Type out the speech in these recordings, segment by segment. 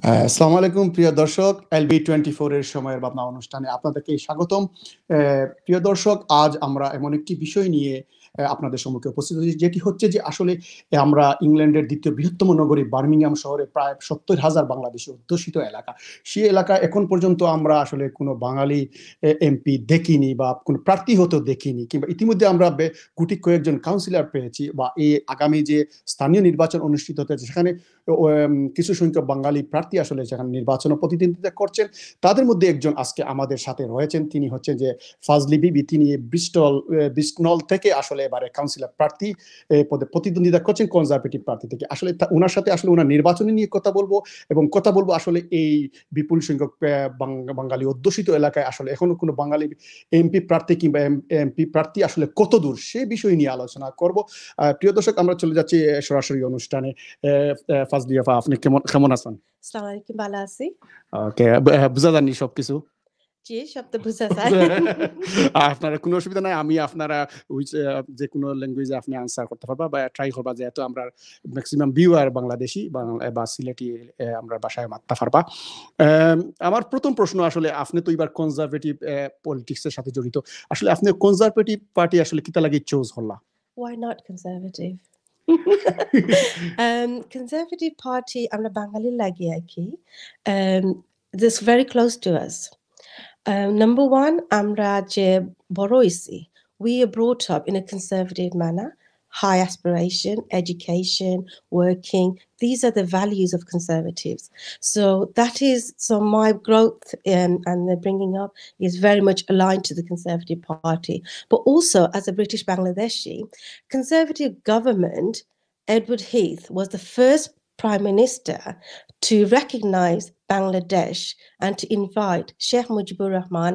আসসালামু আলাইকুম প্রিয় দর্শক, LB24 এর সময়ের ভাবনা অনুষ্ঠানে আপনাদেরকে স্বাগতম। প্রিয় দর্শক, আজ আমরা এমন একটি বিষয় নিয়ে আপনাদের সম্মুখে উপস্থিত হয়েছি, যেটি হচ্ছে যে আসলে আমরা ইংল্যান্ডের দ্বিতীয় বৃহত্তম নগরী বার্মিংহাম শহরে প্রায় ৭০,০০০ বাংলাদেশি অধ্যুষিত এলাকা। সেই এলাকায় এখন পর্যন্ত আমরা আসলে কোনো বাঙালি এমপি দেখিনি বা কোনো প্রার্থী হতেও দেখিনি, কিংবা ইতিমধ্যে আমরা গুটি কয়েকজন কাউন্সিলর পেয়েছি, বা এই আগামী যে স্থানীয় নির্বাচন অনুষ্ঠিত হতে যাচ্ছে সেখানে কিছু সংখ্যক বাঙালি প্রার্থী আসলে সেখানে নির্বাচনে প্রতিদ্বন্দ্বিতা করছেন। তাদের মধ্যে একজন আজকে আমাদের সাথে রয়েছেন। তিনি হচ্ছেন যে ফাজলি বিবি। তিনি ব্রিস্টল থেকে আসলে এবারে কাউন্সিলর প্রার্থী পদে প্রতিদ্বন্দ্বিতা করছেন কনজারভেটিভ প্রার্থী থেকে। আসলে উনার সাথে আসলে উনার নির্বাচনী নিয়ে কথা বলবো, এবং কথা বলবো আসলে এই বিপুল সংখ্যক বাঙালি অধ্যুষিত এলাকায় আসলে এখনো কোনো বাঙালি এমপি প্রার্থী কিংবা এমপি প্রার্থী আসলে কত দূর, সে বিষয় নিয়ে আলোচনা করব। প্রিয় দর্শক, আমরা চলে যাচ্ছি সরাসরি অনুষ্ঠানে। ফাজলি আপা, আপনি কেমন আছেন? আসসালামু আলাইকুম, ভালো আছি। ওকে, বুঝা যাননি সবকিছু? জি, সব তো বুঝা যায়। আপনারা কোনো অসুবিধা নাই। আমি আপনারা যে কোনো ল্যাঙ্গুয়েজে আপনি আনসার করতে পারবা বা ট্রাই করবা, যেহেতু আমরা ম্যাক্সিমাম ভিউয়ার বাংলাদেশি বা সিলেটি আমরা বাসায় মারতে পারবা। আমার প্রথম প্রশ্ন, আসলে আপনি তো এবার কনজারভেটিভ পলিটিক্স এর সাথে জড়িত। আসলে আপনি কনজারভেটিভ পার্টি আসলে কিতা লাগি চুজ হল্লা? Why not conservative? Conservative Party আমরা বাঙালি লাগি আর কি। This very close to us. Number one, আমরা যে বড় হইছি, we are brought up in a conservative manner. High aspiration, education, working. These are the values of conservatives. So my growth and the bringing up is very much aligned to the Conservative Party. But also, as a British Bangladeshi, Conservative government, Edward Heath was the first Prime Minister to recognize Bangladesh and to invite Sheikh Mujibur Rahman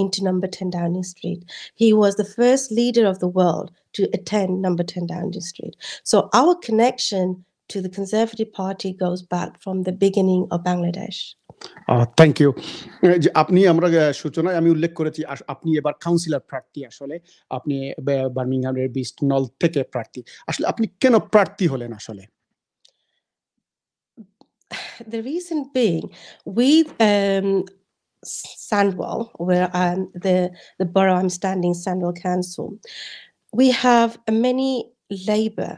into number 10 Downing Street. He was the first leader of the world to attend number 10 Downing Street. So our connection to the Conservative Party goes back from the beginning of Bangladesh. Thank you. আপনি আমরা সূচনায় আমি উল্লেখ করেছি আপনি এবার councillor প্রার্থী। আসলে আপনি বার্মিংহামের ব্রিস্টল থেকে প্রার্থী। আসলে আপনি কেন প্রার্থী হলেন আসলে? The reason being, with Sandwell, where the borough I'm standing, Sandwell Council, we have many Labour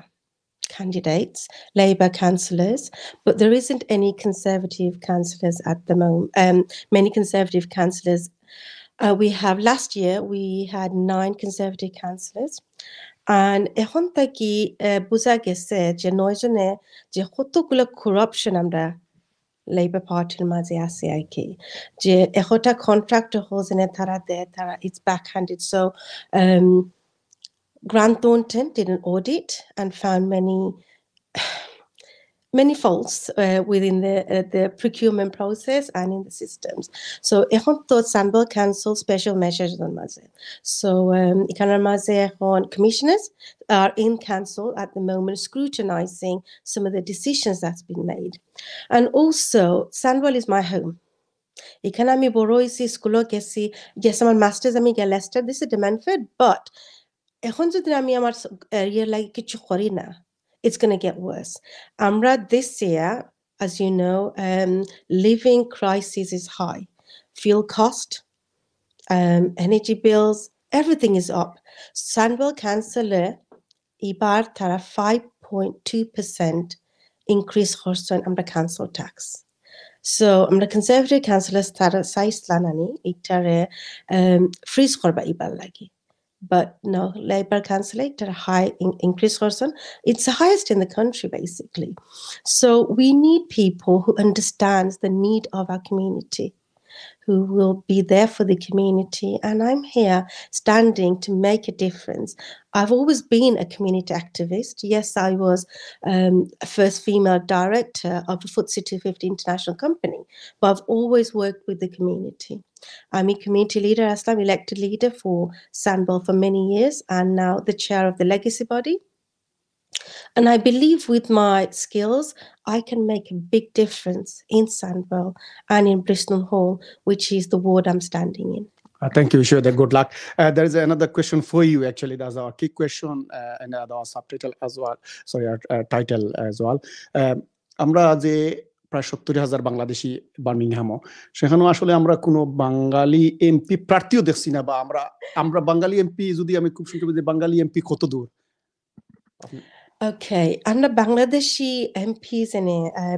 candidates, Labour councillors, but there isn't any Conservative councillors at the moment. Many Conservative councillors. We have last year we had 9 Conservative councillors, and এখন থেকে বোঝা গেছে যে 9 জনে যে কতগুলো corruption আমরা Labour Partyর মাঝে আছে আর কি, যে একটা কন্ট্রাক্টর হোজনে তারা দেয়, তারা it's backhanded. So Grant Thornton did an audit and found many faults within the procurement process and in the systems. So এখন তো Sandwell Council special measures on মাঝে. So এখানের মাঝে এখন commissioners are in council at the moment scrutinizing some of the decisions that's been made. And also Sandwell is my home. এখানে আমি বড় হইছি, স্কুলে গেছি, yes আমার মাস্টার্স আমি Leicester, this is Demenford, but এখন যদি আমি আমার এরিয়ার লাগে কিছু করি না, it's going to get worse. Amra this year, as you know, living crisis is high. Fuel cost, energy bills, everything is up. Sandwell Councillor ibar tara 5.2% increase horson amra council tax. So amra Conservative councillors tara size lanani itare freeze korba ibar lagi. But no, Labour councillor at a high increase person. It's the highest in the country, basically. So we need people who understands the need of our community, who will be there for the community. And I'm here standing to make a difference. I've always been a community activist. Yes, I was a first female director of a FTSE 250 international company, but I've always worked with the community. I'm a community leader, Aslam, elected leader for Sandwell for many years, and now the chair of the legacy body. And I believe with my skills, I can make a big difference in Sandwell and in Bristol Hall, which is the ward I'm standing in. Thank you, sure. Good luck. There is another question for you, actually. That's our key question and our subtitle as well. Sorry, our title as well. আমরা যে প্রায় ৭০,০০০ বাংলাদেশী বার্মিংহামও। সেখানেও আসলে আমরা কোনো বাঙালি MP প্রার্থীও দেখছি না, বা আমরা বাঙালি এমপি, যদি আমি খুব সংক্ষেপে যে বাঙালি এমপি কত দূর? Okay, under Bangladeshi MPs in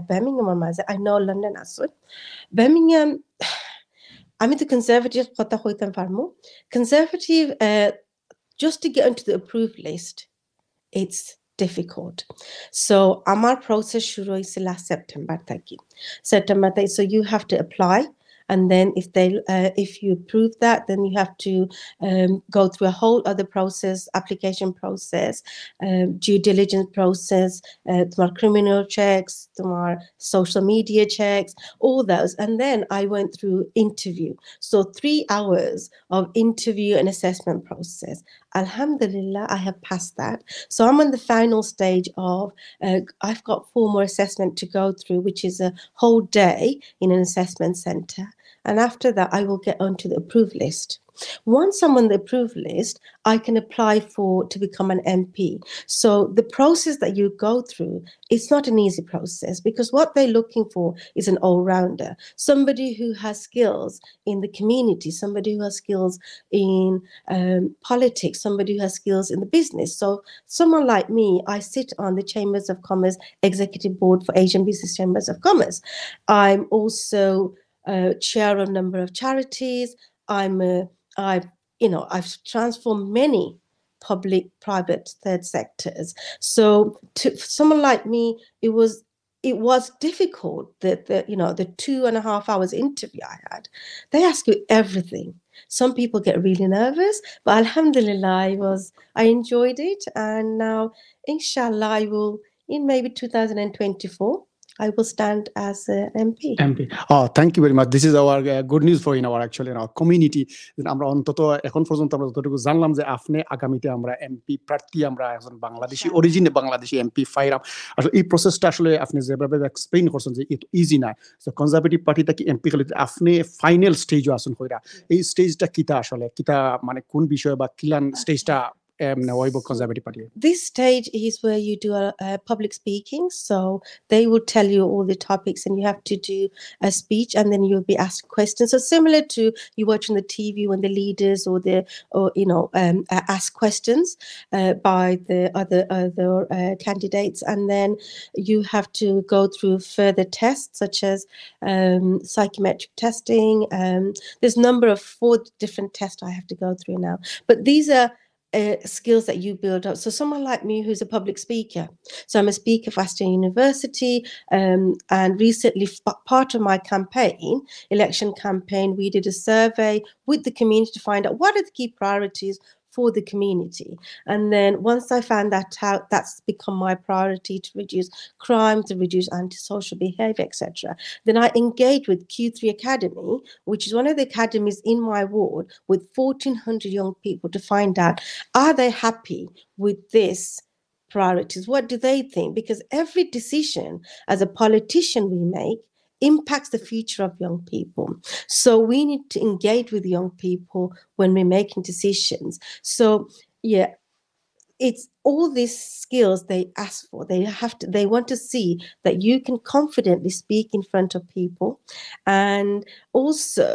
Birmingham, I know London as well. Birmingham, আমি তো conservative কথা কইতাম পারমু। Conservative, just to get onto the approved list, it's difficult. So আমার process শুরু হয়েছে last September থেকে। So you have to apply, and then if you approve that, then you have to go through a whole other process, application process, due diligence process, তোমার criminal checks, তোমার social media checks, all those. And then I went through interview. So 3 hours of interview and assessment process. Alhamdulillah, I have passed that. So I'm on the final stage of, I've got 4 more assessment to go through, which is a whole day in an assessment center. And after that, I will get onto the approved list. Once I'm on the approved list, I can apply to become an MP. So the process that you go through, it's not an easy process, because what they're looking for is an all-rounder, somebody who has skills in the community, somebody who has skills in politics, somebody who has skills in the business. So someone like me, I sit on the Chambers of Commerce Executive Board for Asian Business Chambers of Commerce. I'm also chair of a number of charities. I've transformed many public, private, third sectors. So for someone like me, it was difficult. The 2.5 hours interview I had, they ask you everything. Some people get really nervous, but alhamdulillah, I enjoyed it. And now, inshallah, I will, in maybe 2024, I will stand as an MP. Oh, thank you very much. This is our good news for in our community. আমরা অন্তত এখন পর্যন্ত আমরা যতটুকু জানলাম যে আপনি আগামীতে আমরা এমপি প্রার্থী, আমরা একজন বাংলাদেশি অরিজিনে বাংলাদেশি এমপি ফাইরাম। আসলে এই প্রসেসটা আসলে আপনি যেভাবে এক্সপ্লেইন করছেন যে এটা ইজি না। সো কনজারভেটিভ পার্টি থেকে এমপি খেলে আপনি ফাইনাল স্টেজও আছেন কইরা। এই স্টেজটা কিতা আসলে কিতা মানে কোন বিষয় বা কিলান স্টেজটা Conservative Party? This stage is where you do a public speaking. So they will tell you all the topics, and you have to do a speech, and then you'll be asked questions. So similar to you watching the TV when the leaders ask questions by the other candidates, and then you have to go through further tests such as psychometric testing. There's a number of 4 different tests I have to go through now, but these are skills that you build up. So someone like me who's a public speaker, so I'm a speaker for Aston University, and recently part of my election campaign, we did a survey with the community to find out what are the key priorities for the community. And then once I found that out, that's become my priority, to reduce crime, to reduce antisocial behavior, etc. Then I engaged with Q3 Academy, which is one of the academies in my ward, with 1,400 young people to find out, are they happy with this priorities? What do they think? Because every decision as a politician we make impacts the future of young people. So we need to engage with young people when we're making decisions. So yeah, it's all these skills they ask for. They want to see that you can confidently speak in front of people, and also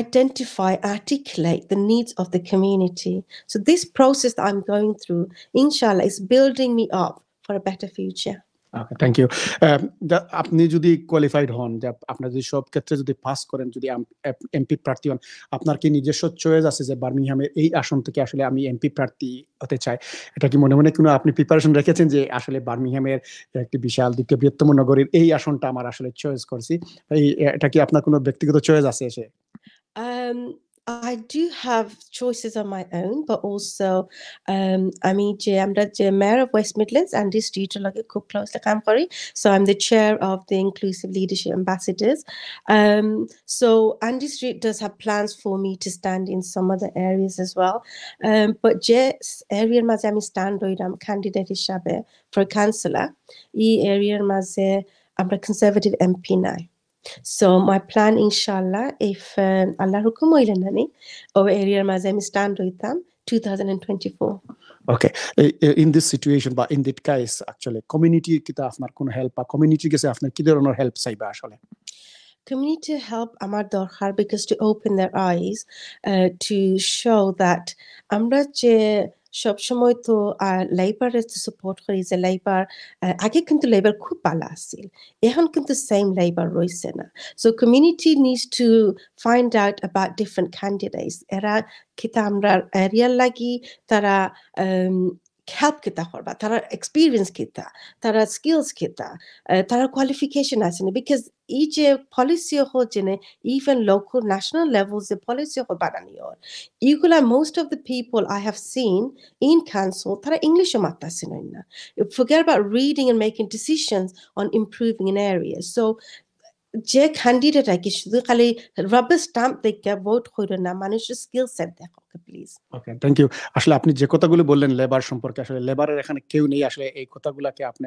identify, articulate the needs of the community. So this process that I'm going through, inshallah, is building me up for a better future. Okay, thank you. আপনি যদি qualified হন, যে আপনার যদি সব ক্ষেত্রে যদি pass করেন, যদি এমপি প্রার্থী হন, আপনার কি নিজস্ব চয়েস আছে যে বার্মিংহামের এই আসন থেকে আসলে আমি এমপি প্রার্থী হতে চাই? এটা কি মনে মনে কোনো আপনি প্রিপারেশন রেখেছেন যে আসলে বার্মিংহামের একটি বিশাল দ্বিতীয় বৃহত্তম নগরীর এই আসনটা আমার আসলে চয়েস করছি? এটা কি আপনার কোনো ব্যক্তিগত চয়েস আছে এসে? I do have choices on my own, but also I'm the mayor of West Midlands and district খুব close to Kamkori. So I'm the chair of the Inclusive Leadership Ambassadors. So Andy Street does have plans for me to stand in some other areas as well. But area maze ami stand doidam candidate hishabe for councillor. E area maze amra Conservative MP নাই. So my plan, inshallah, if Allah hukum hoile nani, o area maze ami stand hoitam, 2024. Okay. In this situation বা in that case actually community কিতা আপনার কোন help বা community কাছে আপনার কি ধরনের হেল্প চাইবা আসলে? Community help আমার দরকার because to open their eyes to show that আমরা যে সবসময় তো লেবারের সাপোর্ট করি যে লেবার আগে কিন্তু লেবার খুব ভালো আছিল এখন কিন্তু সেম লেবার রয়েছে না so community needs to find out about different candidates এরা কিতা আমরা এরিয়ার লাগি তারা help kita করবা তারা এক্সপিরিয়েন্স কিতা তারা স্কিলস কিতা তারা কোয়ালিফিকেশন আছে না বিকজ এই যে পলিসি হচ্ছে না even local national levels the policy বানানিও এগুলা most of the people I have seen in council তারা ইংলিশে মাতাছেন না forget about reading and making decisions on improving an area so যে ক্যান্ডিডেট কি শুধু খালি রাবার স্ট্যাম্প দেখে ভোট করে না মানুষের স্কিল সেট দেখো প্লিজ ওকে থ্যাংক ইউ আসলে আপনি যে কথাগুলো বললেন লেবার সম্পর্কে আসলে লেবারের এখানে কেউ নেই আসলে এই কথাগুলোকে আপনি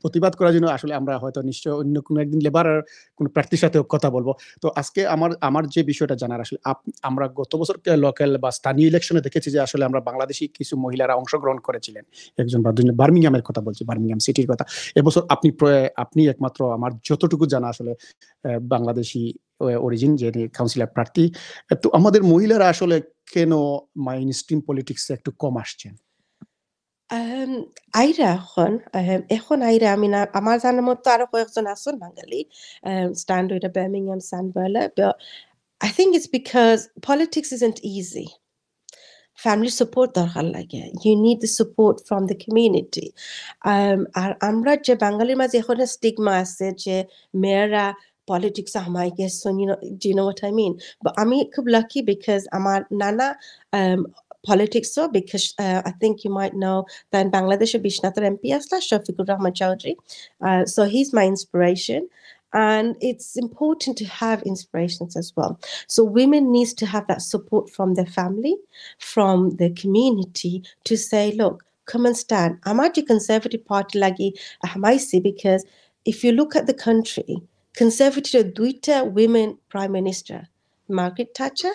প্রতিবাদ করার জন্য আসলে আমরা হয়তো নিশ্চয় অন্য কোনো একদিন লেবারের কোনো প্রার্থীর সাথে কথা বলবো তো আজকে আমার যে বিষয়টা জানার আসলে আমরা গত বছর লোকাল বা স্থানীয় ইলেকশনে দেখেছি যে আসলে আমরা বাংলাদেশি কিছু মহিলারা অংশগ্রহণ করেছিলেন একজন বা দুজন বার্মিংহামের কথা বলছি বার্মিংহাম সিটির কথা এবছর আপনি একমাত্র আমার যতটুকু জানা আসলে বাংলাদেশি অরিজিন যে কাউন্সিলর প্রার্থী তো আমাদের মহিলারা আসলে কেন মেইনস্ট্রিম পলিটিক্সে একটু কম আসছেন আইরা এখন আইরা আমি না আমার জানার মতো আরো কয়েকজন আছেন বাঙালি স্ট্যান্ড ওইটা Birmingham সানবার্লা but I think it's because politics isn't easy family support দরকার লাগে you need the support from the community আর আমরা যে বাঙালির মাঝে এখন স্টিগমা আছে যে মেয়েরা politics আমায় গেছেন do you know what I mean but আমি খুব lucky because আমার নানা politics so because I think you might know that in Bangladesh Bishnather MP asla Shafiqur Rahman Chowdhury so he's my inspiration and it's important to have inspirations as well so women needs to have that support from their family from the community to say look come and stand amar je conservative party lagi ahmaisi because if you look at the country conservative duita women prime minister Margaret Thatcher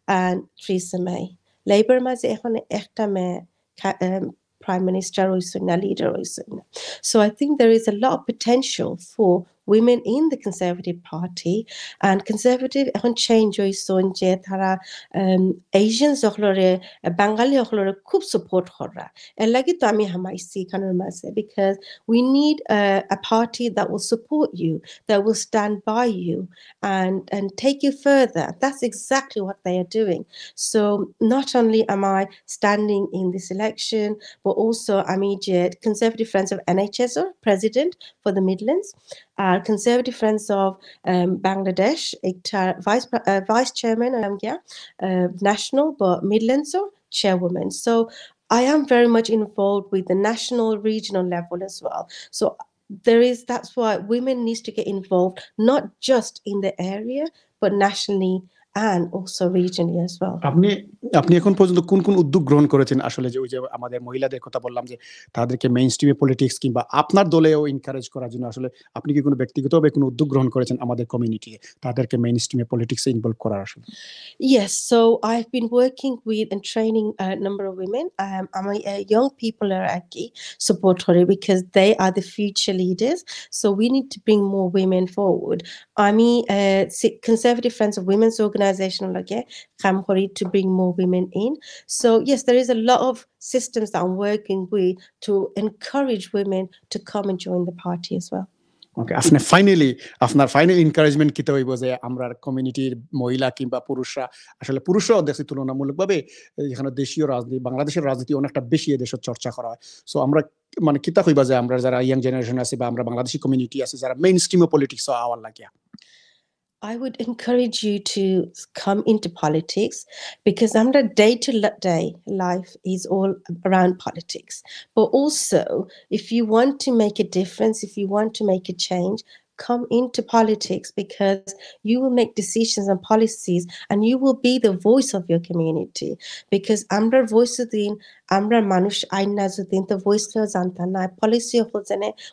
and Theresa May Labour মাঝে এখন একটা মেয়ে prime minister হইছেন না leader হইছেন না so I think there is a lot of potential for women in the Conservative Party and Conservative এখন change হইছেন যে তারা Asians হলরে বাঙালি হলরে খুব support করা এর লাগি তো আমি হামাইছি কারণ মাঝে because we need a party that will support you that will stand by you and take you further that's exactly what they are doing so not only am I standing in this election but also I'm immediate Conservative Friends of NHS or President for the Midlands Conservative Friends of Bangladesh Vice Chairman National but Midlands or Chairwoman so I am very much involved with the national regional level as well so that's why women needs to get involved not just in the area but nationally and also regionally as well আপনি এখন পর্যন্ত কোন উদ্যোগ গ্রহণ করেছেন আসলে যে ওই যে আমাদের মহিলাদের কথা বললাম যে তাদেরকে মেইনস্ট্রিমে পলিটিক্স কিংবা আপনার দলেও এনকারেজ করার জন্য আসলে আপনি কি কোনো ব্যক্তিগতভাবে কোনো উদ্যোগ গ্রহণ করেছেন আমাদের কমিউনিটিতে তাদেরকে মেইনস্ট্রিমে পলিটিক্সে ইনভলভ করার আসলে Yes so I've been working with and training a number of women young people are actually support because they are the future leaders so we need to bring more women forward আমি Conservative Friends of Women's Organization lage কাম করি to bring more women in so yes there is a lot of systems that I'm working with to encourage women to come and join the party as well ওকে আপনার final encouragement কিতে হইব যে আমরা কমিউনিটির মহিলা কিংবা পুরুষরাও দেশে তুলনামূলকভাবে এখানে দেশীয় রাজনীতি বাংলাদেশের রাজনীতি অনেকটা বেশি দেশের চর্চা করা হয় সো আমরা মানে কিতা হইবা যে আমরা যারা ইয়াং জেনারেশন আছে বা আমরা বাংলাদেশি কমিউনিটি আছে যারা মেইন স্ট্রিমে পলিটিক্স আওয়ার লাগিয়া I would encourage you to come into politics because under day-to-day life is all around politics. But also, if you want to make a difference, if you want to make a change, come into politics because you will make decisions and policies and you will be the voice of your community. Because আমরা voice দিন, আমরা মানুষ আইন না যদি the voice কেউ জানতাম না, policy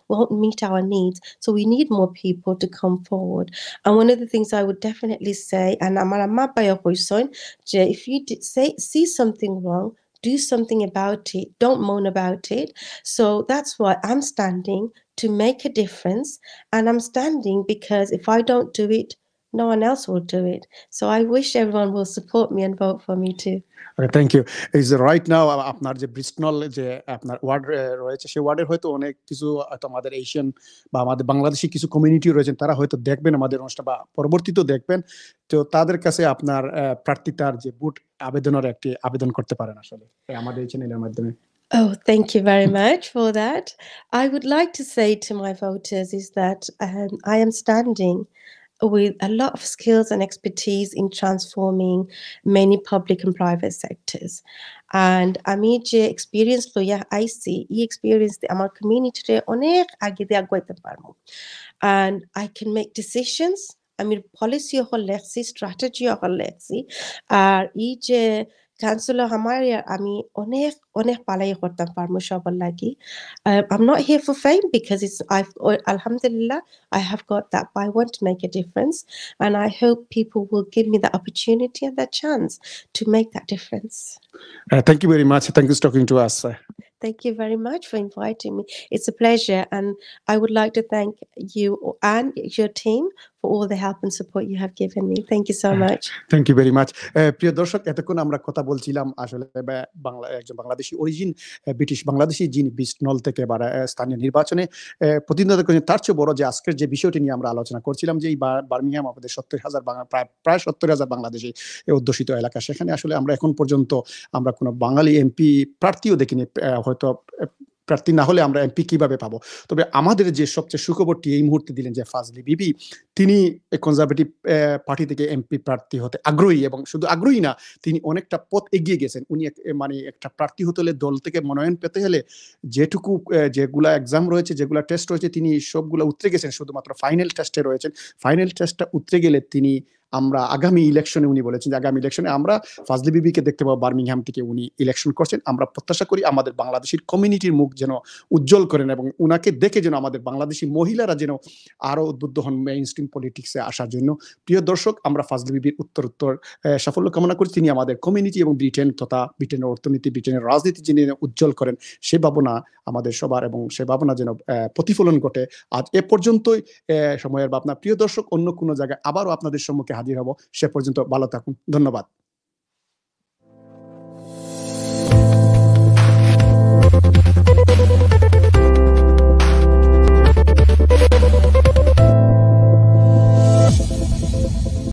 won't meet our needs. So we need more people to come forward. And one of the things I would definitely say, and আমার আম্মা বাবা কইছেন যে if you see something wrong, do something about it. Don't moan about it. So that's why I'm standing to make a difference. And I'm standing because if I don't do it, no one else will do it. So I wish everyone will support me and vote for me too. Okay, thank you. Is right now আপনার যে Bristol যে আপনার word রয়েছে সেই ওয়ার্ডের হয়তো অনেক কিছু হয়তো আমাদের এশিয়ান বা আমাদের বাংলাদেশি কিছু কমিউনিটি রয়েছেন, তারা হয়তো দেখবেন আমাদের অনুষ্ঠান বা পরবর্তীতেও দেখবেন। তো তাদের কাছে আপনার প্রার্থিতার যে ভোট আবেদনের একটি আবেদন করতে পারেন আসলে আমাদের এই চ্যানেলের মাধ্যমে। Oh, thank you very much for that. I would like to say to my voters is that I am standing with a lot of skills and expertise in transforming many public and private sectors. And আমি যে experience লইয়া আইছি, এই experience দিয়ে আমার community অনেক আগে দিয়ে আগাইতে পারবো। And I can make decisions, আমি policy হল লেখছি, strategy হল লেখছি, আর এই যে councillor আমার আমি অনেক পালাই করতাম পারবো সবার লাগি। I'm not here for fame because alhamdulillah, I have got that, but I want to make a difference. And I hope people will give me the opportunity and the chance to make that difference. Thank you very much. Thank you for talking to us. Thank you very much for inviting me. It's a pleasure. And I would like to thank you and your team for all the help and support you have given me. Thank you so much. Thank you very much. প্রিয় দর্শক, এতক্ষণ আমরা কথা বলছিলাম আসলে একজন Bangladeshi origin British Bangladeshi যিনি Bristol থেকে স্থানীয় নির্বাচনে প্রতিদ্বন্দ্বিতা করেছেন। তার চেয়ে বড় যে আজকের যে বিষয়টি নিয়ে আমরা আলোচনা করছিলাম যে এই বার্মিংহাম আমাদের 70,000 প্রায় 70,000 বাংলাদেশি অধ্যুষিত এলাকা, সেখানে আসলে আমরা এখন পর্যন্ত আমরা কোনো বাঙালি এমপি প্রার্থীও দেখিনি। হয়তো প্রার্থী না হলে আমরা এমপি কিভাবে পাবো? তবে আমাদের যে সবচেয়ে সুখবরটি এই মুহূর্তে দিলেন যে ফাজলি বিবি, তিনি কনজারভেটিভ পার্টি থেকে এমপি প্রার্থী হতে আগ্রহী, এবং শুধু আগ্রহী না, তিনি অনেকটা পথ এগিয়ে গেছেন। উনি মানে একটা প্রার্থী হতে হলে, দল থেকে মনোনয়ন পেতে হলে যেটুকু যেগুলা এক্সাম রয়েছে, যেগুলা টেস্ট রয়েছে, তিনি সবগুলো উতরে গেছেন, শুধুমাত্র ফাইনাল টেস্টে রয়েছেন। ফাইনাল টেস্টটা উতরে গেলে তিনি আমরা আগামী ইলেকশনে, উনি বলেছেন যে আগামী ইলেকশনে আমরা ফাজলি বিবিকে দেখতে পাবো বার্মিংহাম থেকে উনি ইলেকশন করছেন। আমরা প্রত্যাশা করি আমাদের বাংলাদেশের কমিউনিটির মুখ যেন উজ্জ্বল করেন এবং উনাকে দেখে যেন আমাদের বাংলাদেশি মহিলারা যেন আরো উদ্বুদ্ধ হন মেইন স্ট্রিম পলিটিক্সে আসার জন্য। প্রিয় দর্শক, আমরা ফাজলি বিবির উত্তর সাফল্য কামনা করি। তিনি আমাদের কমিউনিটি এবং ব্রিটেন তথা ব্রিটেনের অর্থনীতি, ব্রিটেনের রাজনীতি যিনি উজ্জ্বল করেন, সে ভাবনা আমাদের সবার, এবং সে ভাবনা যেন প্রতিফলন ঘটে। আজ এ পর্যন্তই সময়ের ভাবনা। প্রিয় দর্শক, অন্য কোনো জায়গায় আবারও আপনাদের সম্মুখে হাজির হব। সে পর্যন্ত ভালো থাকুন। ধন্যবাদ।